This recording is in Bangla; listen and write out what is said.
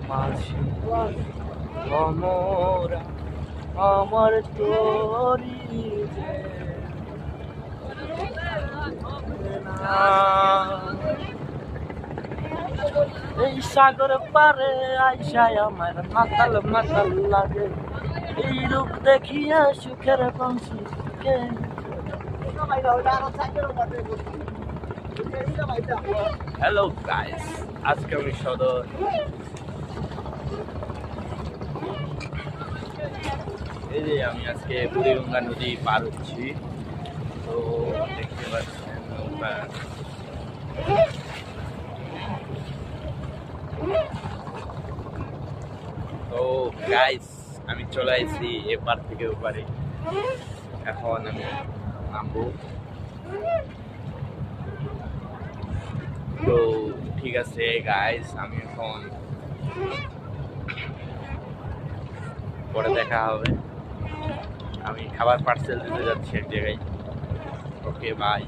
মাঝি অমরা আমার তোরি যে না। এই সাগর পারে আইসায় আমার মাতাল মাতাল লাগে, এই রূপ দেখিয়া সুখের বংশী কে। হ্যালো গাইস, আজকে আমি সদর এই যে আমি আজকে বুড়িগঙ্গা নদী পার হচ্ছি। তো দেখতে পাচ্ছেন নৌকা। তো গাইস আমি চলে আসছি এপার থেকে ওপারে, এখন আমি নামবো। তো ঠিক আছে গাইস, আমি এখন পরে দেখা হবে। আমি খাবার পার্সেল দিতে যাচ্ছি এক জায়গায়। Okay bye.